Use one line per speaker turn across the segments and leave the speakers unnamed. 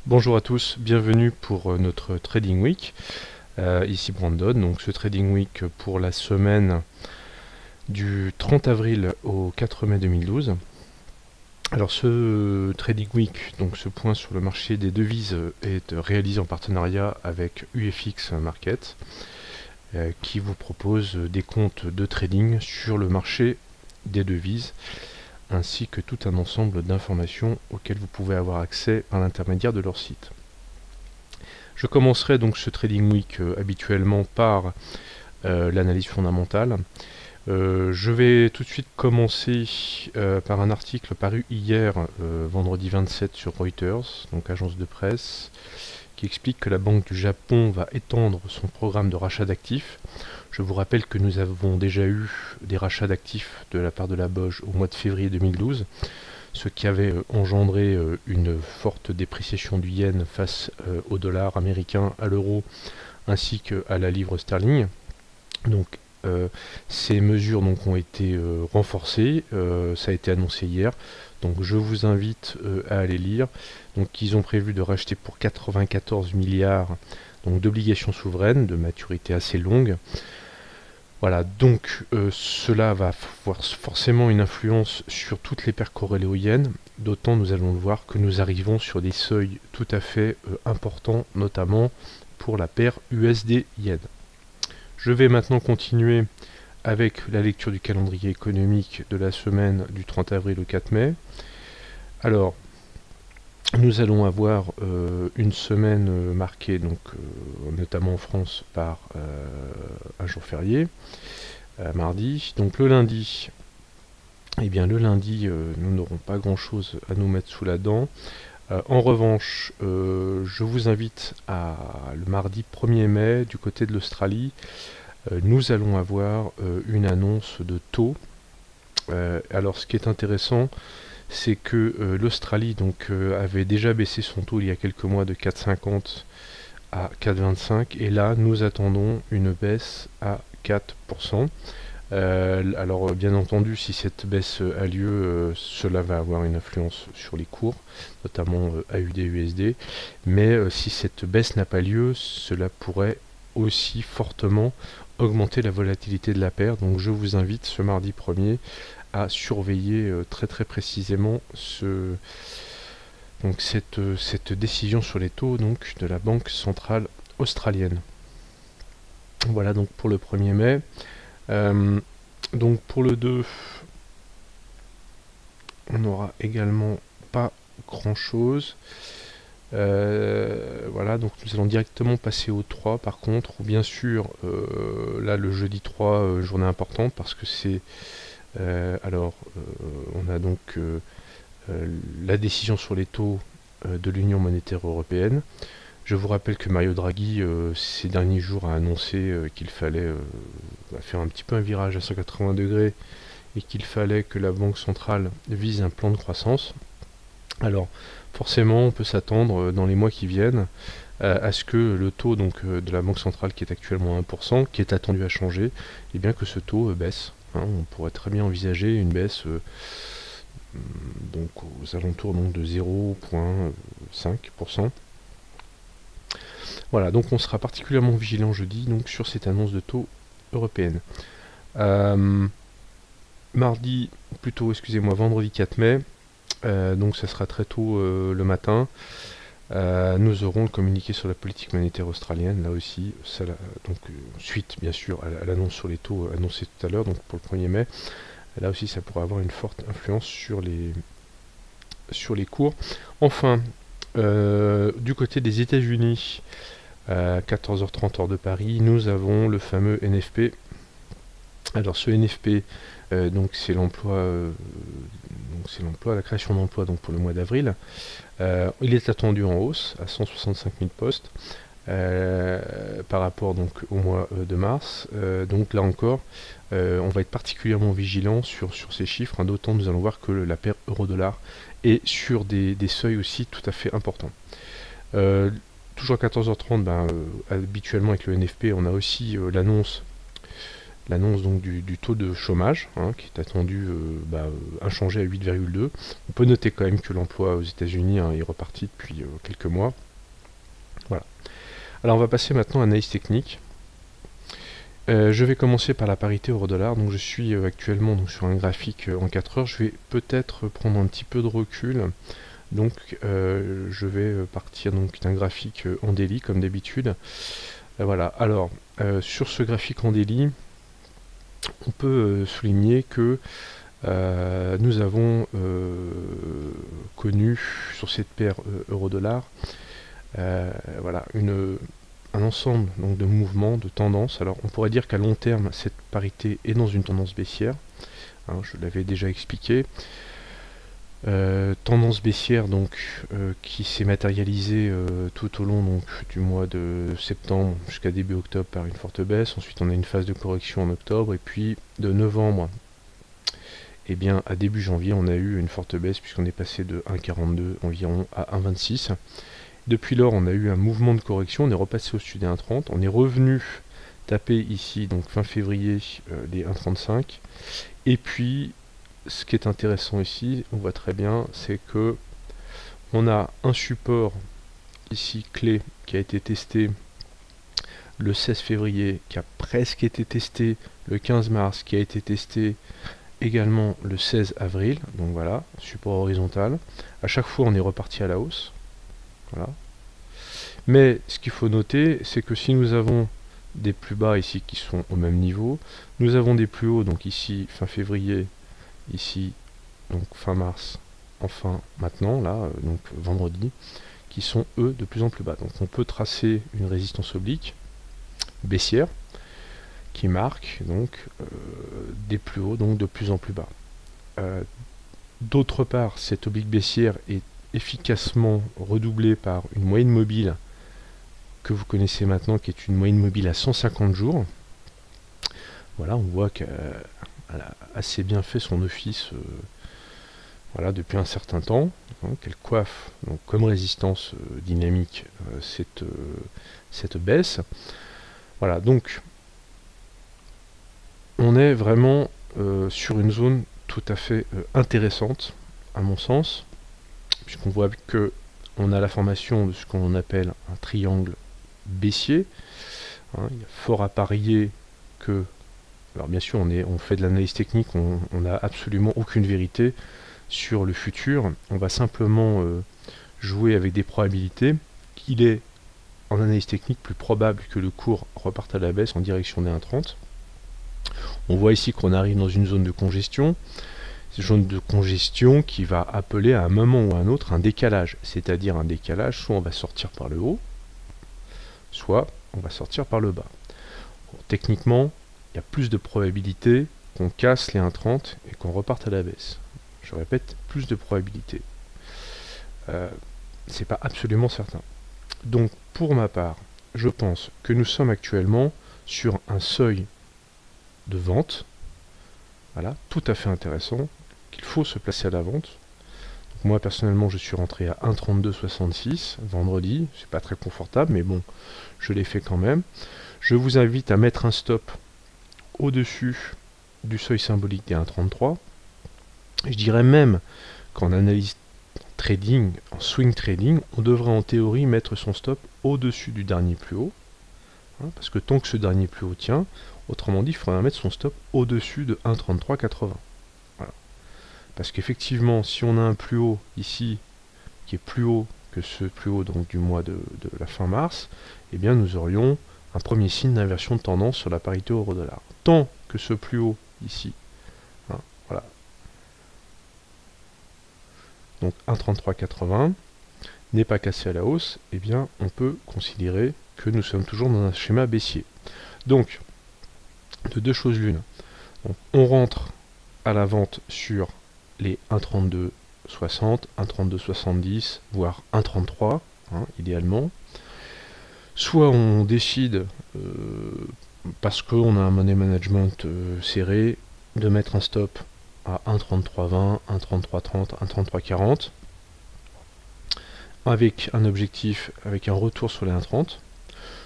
Bonjour à tous, bienvenue pour notre Trading Week. Ici Brandon, donc ce Trading Week pour la semaine du 30 avril au 4 mai 2012. Alors ce Trading Week, donc ce point sur le marché des devises est réalisé en partenariat avec UFX Market qui vous propose des comptes de trading sur le marché des devises ainsi que tout un ensemble d'informations auxquelles vous pouvez avoir accès par l'intermédiaire de leur site. Je commencerai donc ce Trading Week habituellement par l'analyse fondamentale. Je vais tout de suite commencer par un article paru hier, vendredi 27 sur Reuters, donc agence de presse, qui explique que la Banque du Japon va étendre son programme de rachat d'actifs. Je vous rappelle que nous avons déjà eu des rachats d'actifs de la part de la BOJ au mois de février 2012, ce qui avait engendré une forte dépréciation du yen face au dollar américain, à l'euro ainsi qu'à la livre sterling. Donc ces mesures donc, ont été renforcées, ça a été annoncé hier, donc je vous invite à aller lire. Donc ils ont prévu de racheter pour 94 milliards d'obligations souveraines de maturité assez longue. Voilà, donc cela va avoir forcément une influence sur toutes les paires corrélées au yen, d'autant nous allons le voir que nous arrivons sur des seuils tout à fait importants, notamment pour la paire USD-yen. Je vais maintenant continuer avec la lecture du calendrier économique de la semaine du 30 avril au 4 mai. Alors, nous allons avoir une semaine marquée, donc, notamment en France, par un jour férié, mardi. Donc le lundi, eh bien le lundi, nous n'aurons pas grand-chose à nous mettre sous la dent. En revanche, je vous invite à le mardi 1er mai, du côté de l'Australie, nous allons avoir une annonce de taux. Alors ce qui est intéressant, c'est que l'Australie avait déjà baissé son taux il y a quelques mois de 4,50 à 4,25 et là nous attendons une baisse à 4%. Alors bien entendu, si cette baisse a lieu, cela va avoir une influence sur les cours, notamment AUD-USD, mais si cette baisse n'a pas lieu, cela pourrait aussi fortement augmenter la volatilité de la paire. Donc je vous invite ce mardi 1er à surveiller très très précisément cette décision sur les taux donc, de la Banque centrale australienne. Voilà donc pour le 1er mai. Donc pour le 2, on n'aura également pas grand chose. Voilà, donc nous allons directement passer au 3 par contre, ou bien sûr là le jeudi 3, journée importante parce que c'est on a donc la décision sur les taux de l'Union monétaire européenne. Je vous rappelle que Mario Draghi, ces derniers jours, a annoncé qu'il fallait faire un petit peu un virage à 180 degrés et qu'il fallait que la Banque centrale vise un plan de croissance. Alors, forcément, on peut s'attendre dans les mois qui viennent à ce que le taux de la Banque centrale, qui est actuellement à 1%, qui est attendu à changer, et bien que ce taux baisse. Hein, on pourrait très bien envisager une baisse donc aux alentours de 0,5%. Voilà, donc on sera particulièrement vigilant jeudi donc, sur cette annonce de taux européenne. Vendredi 4 mai, donc ça sera très tôt le matin. Nous aurons le communiqué sur la politique monétaire australienne, là aussi, suite bien sûr à l'annonce sur les taux annoncés tout à l'heure, donc pour le 1er mai. Là aussi, ça pourrait avoir une forte influence sur les cours. Enfin, du côté des États-Unis, à 14h30 heure de Paris, nous avons le fameux NFP. Alors ce NFP, c'est l'emploi, la création d'emplois pour le mois d'avril. Il est attendu en hausse à 165 000 postes par rapport au mois de mars. Donc là encore, on va être particulièrement vigilant sur ces chiffres, hein, d'autant nous allons voir que la paire euro-dollar est sur des seuils aussi tout à fait importants. Toujours à 14h30, habituellement avec le NFP, on a aussi l'annonce donc du taux de chômage, hein, qui est attendu inchangé à 8,2. On peut noter quand même que l'emploi aux États-Unis est reparti depuis quelques mois. Voilà. Alors on va passer maintenant à l'analyse technique. Je vais commencer par la parité euro-dollar. Donc je suis actuellement donc, sur un graphique en 4 heures. Je vais peut-être prendre un petit peu de recul. Donc je vais partir d'un graphique en daily comme d'habitude. Voilà. Alors sur ce graphique en daily, on peut souligner que nous avons connu sur cette paire euro-dollar voilà, un ensemble donc, de mouvements, de tendances. Alors on pourrait dire qu'à long terme, cette parité est dans une tendance baissière. Hein, je l'avais déjà expliqué. Tendance baissière donc qui s'est matérialisée tout au long donc, du mois de septembre jusqu'à début octobre par une forte baisse. Ensuite on a une phase de correction en octobre et puis de novembre et bien à début janvier on a eu une forte baisse puisqu'on est passé de 1,42 environ à 1,26. Depuis lors on a eu un mouvement de correction, on est repassé au-dessus des 1,30, on est revenu taper ici donc fin février les 1,35 et puis ce qui est intéressant ici, on voit très bien, c'est que on a un support ici clé qui a été testé le 16 février, qui a presque été testé le 15 mars, qui a été testé également le 16 avril. Donc voilà, support horizontal. À chaque fois, on est reparti à la hausse. Voilà. Mais ce qu'il faut noter, c'est que si nous avons des plus bas ici qui sont au même niveau, nous avons des plus hauts, donc ici fin février, ici donc fin mars, enfin maintenant là donc vendredi, qui sont eux de plus en plus bas. Donc on peut tracer une résistance oblique baissière qui marque donc des plus hauts donc de plus en plus bas. D'autre part, cette oblique baissière est efficacement redoublée par une moyenne mobile que vous connaissez maintenant, qui est une moyenne mobile à 150 jours. Voilà, on voit qu'elle a assez bien fait son office voilà, depuis un certain temps, hein, qu'elle coiffe donc, comme résistance dynamique cette baisse. Voilà, donc on est vraiment sur une zone tout à fait intéressante à mon sens, puisqu'on voit que on a la formation de ce qu'on appelle un triangle baissier. Hein, il y a fort à parier que, alors bien sûr on fait de l'analyse technique, on n'a absolument aucune vérité sur le futur, on va simplement jouer avec des probabilités. Il est en analyse technique plus probable que le cours reparte à la baisse en direction des 1,30. On voit ici qu'on arrive dans une zone de congestion, zone de congestion qui va appeler à un moment ou à un autre un décalage, c'est-à-dire un décalage, soit on va sortir par le haut, soit on va sortir par le bas. Bon, techniquement, il y a plus de probabilités qu'on casse les 1,30 et qu'on reparte à la baisse. Je répète, plus de probabilités. C'est pas absolument certain. Donc pour ma part, je pense que nous sommes actuellement sur un seuil de vente, voilà, tout à fait intéressant, qu'il faut se placer à la vente. Donc moi personnellement je suis rentré à 1,3266 vendredi, c'est pas très confortable mais bon, je l'ai fait quand même. Je vous invite à mettre un stop au-dessus du seuil symbolique des 1,33. Je dirais même qu'en analyse trading, en swing trading, on devrait en théorie mettre son stop au-dessus du dernier plus haut, hein, parce que tant que ce dernier plus haut tient, autrement dit, il faudra mettre son stop au-dessus de 1,3380. Voilà. Parce qu'effectivement, si on a un plus haut ici, qui est plus haut que ce plus haut donc, du mois de la fin mars, eh bien nous aurions un premier signe d'inversion de tendance sur la parité euro-dollar. Tant que ce plus haut ici, hein, voilà, donc 1,3380 n'est pas cassé à la hausse, eh bien on peut considérer que nous sommes toujours dans un schéma baissier. Donc, de deux choses l'une. On rentre à la vente sur les 1,3260, 1,3270, voire 1,33, hein, idéalement. Soit on décide, parce qu'on a un money management serré, de mettre un stop à 1,3320, 1,3330, 1,3340, avec un objectif, avec un retour sur les 1,30.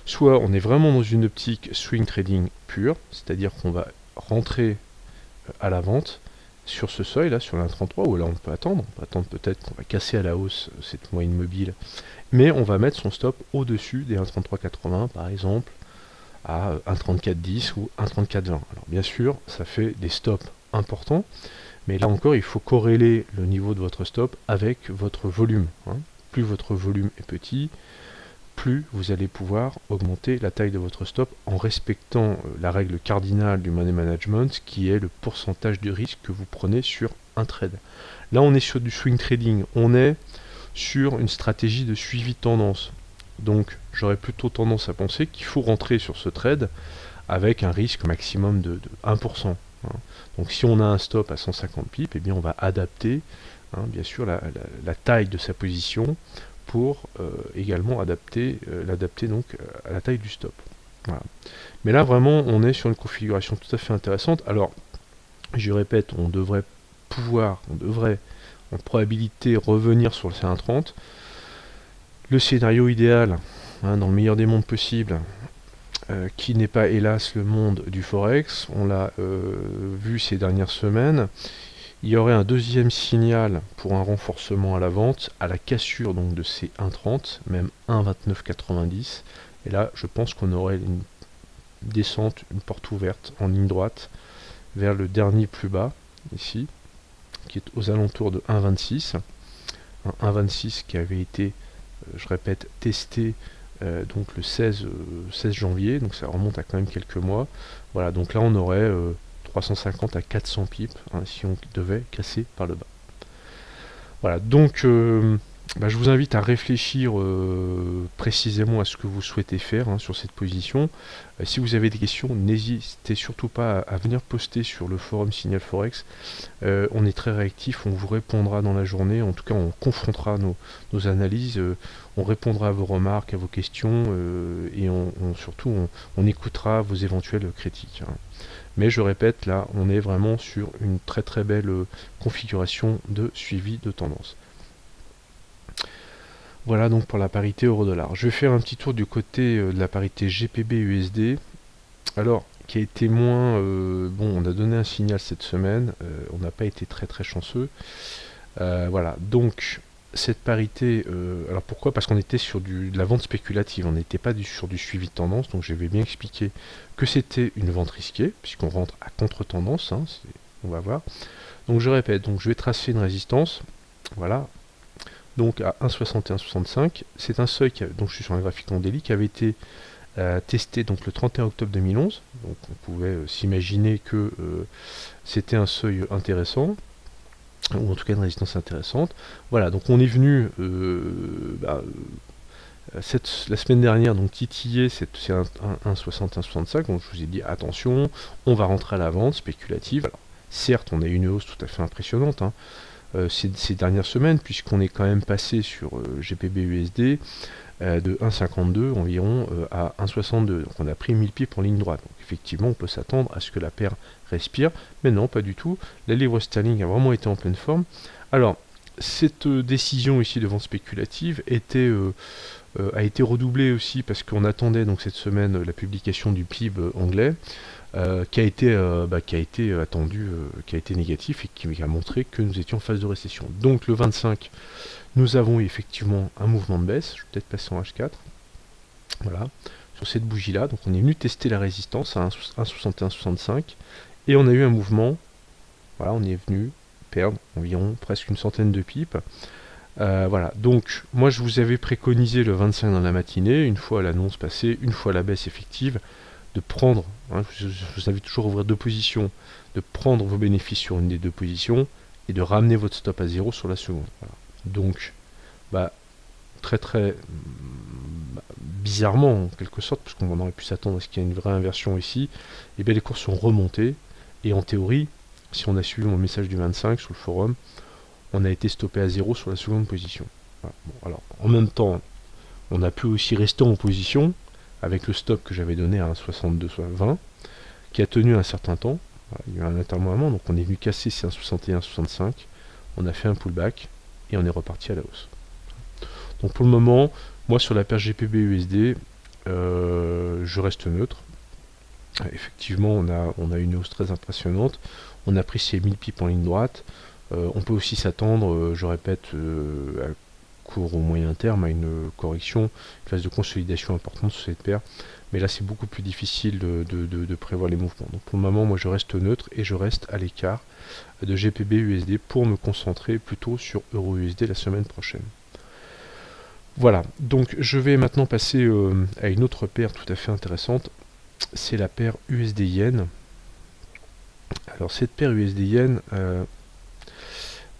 Soit on est vraiment dans une optique swing trading pure, c'est-à-dire qu'on va rentrer à la vente sur ce seuil là, sur l'1,33, où là on peut attendre peut-être qu'on va casser à la hausse cette moyenne mobile, mais on va mettre son stop au-dessus des 1,3380 par exemple, à 1,3410 ou 1,3420. Alors bien sûr, ça fait des stops importants, mais là encore, il faut corréler le niveau de votre stop avec votre volume. Plus votre volume est petit, plus vous allez pouvoir augmenter la taille de votre stop en respectant la règle cardinale du money management, qui est le pourcentage de risque que vous prenez sur un trade. Là, on est sur du swing trading, on est sur une stratégie de suivi de tendance. Donc, j'aurais plutôt tendance à penser qu'il faut rentrer sur ce trade avec un risque maximum de 1%. Donc, si on a un stop à 150 pips, eh bien, on va adapter, bien sûr, la taille de sa position pour également l'adapter donc à la taille du stop. Voilà. Mais là, vraiment, on est sur une configuration tout à fait intéressante. Alors, je répète, on devrait en probabilité revenir sur le C130. Le scénario idéal, dans le meilleur des mondes possibles, qui n'est pas hélas le monde du Forex, on l'a vu ces dernières semaines, il y aurait un deuxième signal pour un renforcement à la vente, à la cassure donc de ces 1,30, même 1,2990, et là je pense qu'on aurait une descente, une porte ouverte en ligne droite vers le dernier plus bas, ici, qui est aux alentours de 1,26, 1,26 qui avait été, je répète, testé donc le 16 janvier, donc ça remonte à quand même quelques mois. Voilà, donc là on aurait 350 à 400 pips si on devait casser par le bas. Voilà, donc je vous invite à réfléchir précisément à ce que vous souhaitez faire sur cette position. Si vous avez des questions, n'hésitez surtout pas à venir poster sur le forum Signal Forex. On est très réactif, on vous répondra dans la journée, en tout cas on confrontera nos analyses, on répondra à vos remarques, à vos questions, et surtout on écoutera vos éventuelles critiques. Mais je répète, là on est vraiment sur une très très belle configuration de suivi de tendance. Voilà donc pour la parité euro-dollar. Je vais faire un petit tour du côté de la parité GPB-USD. Alors, qui a été moins... bon, on a donné un signal cette semaine, on n'a pas été très très chanceux. Voilà, donc cette parité... alors pourquoi? Parce qu'on était sur de la vente spéculative, on n'était pas sur du suivi de tendance, donc je vais bien expliquer que c'était une vente risquée, puisqu'on rentre à contre-tendance, on va voir. Donc je répète, donc je vais tracer une résistance, voilà, donc à 1,6165, c'est un seuil, donc je suis sur un graphique en daily, qui avait été testé donc le 31 octobre 2011, donc on pouvait s'imaginer que c'était un seuil intéressant, ou en tout cas une résistance intéressante. Voilà, donc on est venu la semaine dernière donc titiller, c'est un 1,6165, donc je vous ai dit attention, on va rentrer à la vente spéculative. Alors, certes, on a eu une hausse tout à fait impressionnante, ces dernières semaines, puisqu'on est quand même passé sur GPB-USD de 1,52 environ à 1,62. Donc on a pris 1000 pips en ligne droite. Donc effectivement, on peut s'attendre à ce que la paire respire, mais non, pas du tout. La livre sterling a vraiment été en pleine forme. Alors, cette décision ici de vente spéculative a été redoublée aussi parce qu'on attendait donc cette semaine la publication du PIB anglais, qui a été attendu, qui a été négatif et qui a montré que nous étions en phase de récession. Donc le 25, nous avons effectivement un mouvement de baisse. Je vais peut-être passer en H4. Voilà, sur cette bougie-là. Donc on est venu tester la résistance à 1,6165 et on a eu un mouvement. Voilà, on est venu perdre environ presque une centaine de pips. Voilà, donc moi je vous avais préconisé le 25 dans la matinée, une fois l'annonce passée, une fois la baisse effective, de prendre, je vous invite toujours à ouvrir deux positions, de prendre vos bénéfices sur une des deux positions et de ramener votre stop à 0 sur la seconde. Voilà. Donc, très bizarrement en quelque sorte, parce qu'on aurait pu s'attendre à ce qu'il y ait une vraie inversion ici, et bien les cours sont remontés, et en théorie, si on a suivi mon message du 25 sur le forum, on a été stoppé à 0 sur la seconde position. Voilà. Bon, alors, en même temps, on a pu aussi rester en position, avec le stop que j'avais donné à 1,6220, qui a tenu un certain temps. Voilà, il y a eu un atermoiement, donc on est venu casser ces 1,6165, on a fait un pullback, et on est reparti à la hausse. Donc pour le moment, moi sur la paire GPB-USD, je reste neutre. Effectivement, on a une hausse très impressionnante. On a pris ces 1000 pips en ligne droite. On peut aussi s'attendre, je répète, à court ou moyen terme, à une correction, une phase de consolidation importante sur cette paire. Mais là, c'est beaucoup plus difficile de prévoir les mouvements. Donc pour le moment, moi, je reste neutre et je reste à l'écart de GPB USD pour me concentrer plutôt sur Euro USD la semaine prochaine. Voilà, donc je vais maintenant passer à une autre paire tout à fait intéressante. C'est la paire USD Yen. Alors cette paire USD Yen,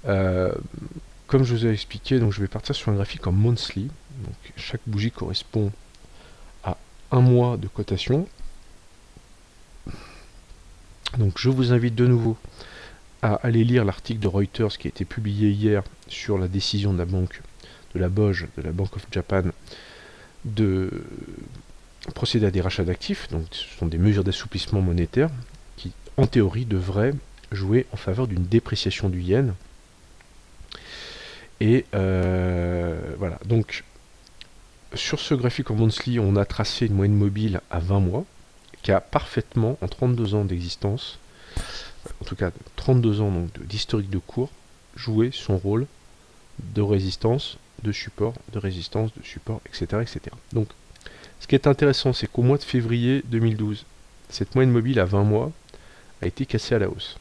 comme je vous ai expliqué, donc je vais partir sur un graphique en monthly. Donc chaque bougie correspond à un mois de cotation. Donc je vous invite de nouveau à aller lire l'article de Reuters qui a été publié hier sur la décision de la banque, de la BOJ, de la Bank of Japan, de procéder à des rachats d'actifs. Donc ce sont des mesures d'assouplissement monétaire qui, en théorie, devraient jouer en faveur d'une dépréciation du yen. Et voilà, donc sur ce graphique en monthly, on a tracé une moyenne mobile à 20 mois qui a parfaitement, en 32 ans d'existence, en tout cas 32 ans d'historique de cours, joué son rôle de résistance, de support, de résistance, de support, etc. etc. Donc ce qui est intéressant, c'est qu'au mois de février 2012, cette moyenne mobile à 20 mois a été cassée à la hausse.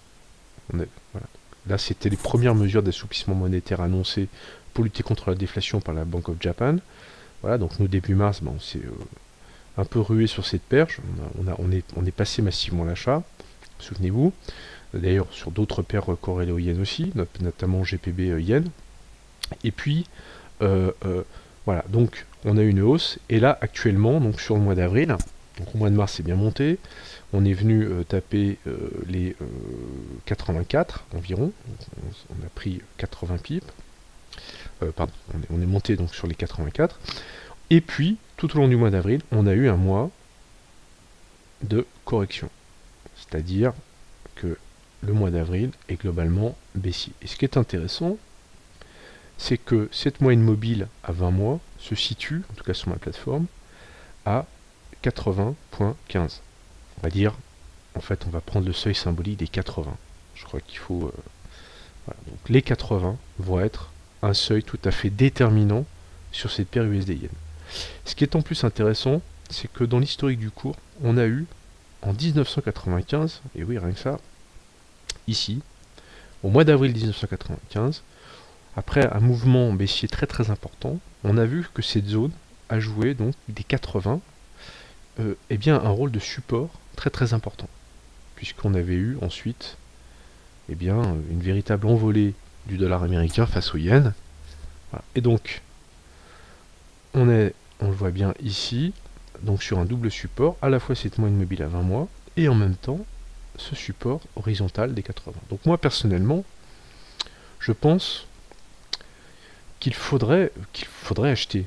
Voilà. Là, c'était les premières mesures d'assouplissement monétaire annoncées pour lutter contre la déflation par la Bank of Japan. Voilà, donc nous, début mars, on s'est un peu rué sur cette perche. On est passé massivement à l'achat, souvenez-vous. D'ailleurs, sur d'autres paires corrélées au yen aussi, notamment GPB yen. Et puis, voilà, donc on a une hausse. Et là, actuellement, donc sur le mois d'avril, donc au mois de mars, c'est bien monté. On est venu taper les 84 environ. On a pris 80 pips. Pardon, on est monté donc sur les 84. Et puis, tout au long du mois d'avril, on a eu un mois de correction. C'est-à-dire que le mois d'avril est globalement baissier. Et ce qui est intéressant, c'est que cette moyenne mobile à 20 mois se situe, en tout cas sur ma plateforme, à 80.15. On va dire, en fait, on va prendre le seuil symbolique des 80. Je crois qu'il faut... voilà. Donc les 80 vont être un seuil tout à fait déterminant sur cette paire USD Yen. Ce qui est en plus intéressant, c'est que dans l'historique du cours, on a eu en 1995, et oui, rien que ça, ici, au mois d'avril 1995, après un mouvement baissier très très important, on a vu que cette zone a joué donc des 80 eh bien, un rôle de support très très important, puisqu'on avait eu ensuite eh bien, une véritable envolée du dollar américain face au yen. Voilà. Et donc, on le voit bien ici, donc sur un double support, à la fois cette moyenne mobile à 20 mois, et en même temps, ce support horizontal des 80. Donc moi, personnellement, je pense qu'il faudrait acheter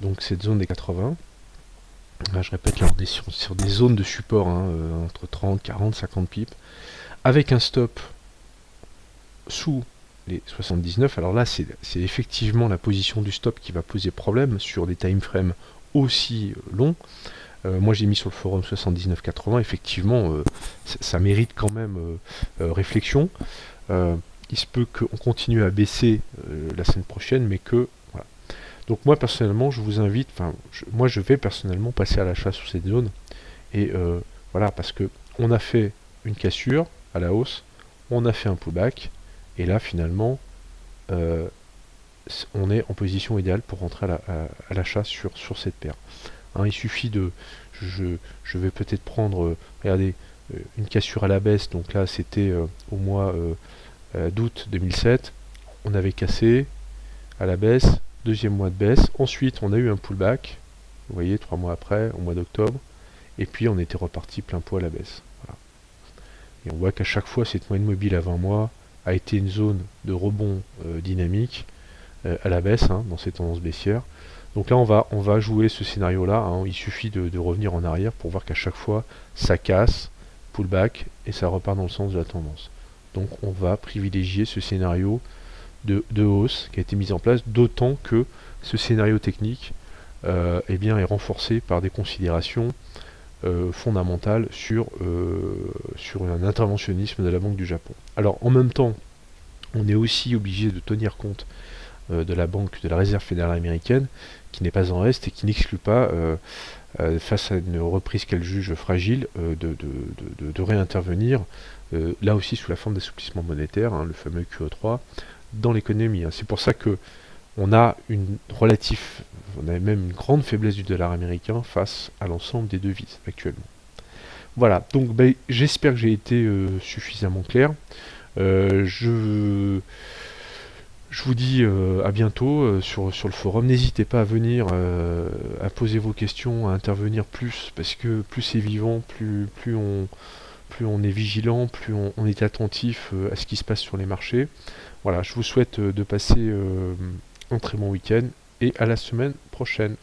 donc cette zone des 80. Là, je répète, là, on est sur des zones de support, entre 30, 40, 50 pips, avec un stop sous les 79. Alors là, c'est effectivement la position du stop qui va poser problème sur des time frames aussi longs. Moi, j'ai mis sur le forum 79,80. Effectivement, ça mérite quand même réflexion. Il se peut qu'on continue à baisser la semaine prochaine, mais que... Voilà. Donc moi, personnellement, je vous invite... moi, je vais personnellement passer à l'achat sur cette zone. Et voilà, parce que on a fait une cassure à la hausse, on a fait un pullback, et là, finalement, on est en position idéale pour rentrer à l'achat sur cette paire. Hein, il suffit de... Je vais peut-être prendre... regardez, une cassure à la baisse, donc là, c'était au mois... d'août 2007, on avait cassé à la baisse, deuxième mois de baisse, ensuite on a eu un pullback, vous voyez, 3 mois après, au mois d'octobre, et puis on était reparti plein pot à la baisse. Voilà. Et on voit qu'à chaque fois cette moyenne mobile à 20 mois a été une zone de rebond dynamique à la baisse, dans ces tendances baissières. Donc là on va jouer ce scénario là, il suffit de revenir en arrière pour voir qu'à chaque fois ça casse, pullback, et ça repart dans le sens de la tendance. Donc on va privilégier ce scénario de hausse qui a été mis en place, d'autant que ce scénario technique eh bien, est renforcée par des considérations fondamentales sur un interventionnisme de la Banque du Japon. Alors en même temps, on est aussi obligé de tenir compte de la Réserve fédérale américaine, qui n'est pas en reste et qui n'exclut pas, face à une reprise qu'elle juge fragile, de réintervenir, là aussi sous la forme d'assouplissement monétaire, hein, le fameux QE3, dans l'économie. Hein. C'est pour ça que on a même une grande faiblesse du dollar américain face à l'ensemble des devises actuellement. Voilà, donc j'espère que j'ai été suffisamment clair. Je vous dis à bientôt sur le forum. N'hésitez pas à venir, à poser vos questions, à intervenir plus, parce que plus c'est vivant, plus on est vigilant, plus on est attentif à ce qui se passe sur les marchés. Voilà, je vous souhaite de passer un très bon week-end et à la semaine prochaine.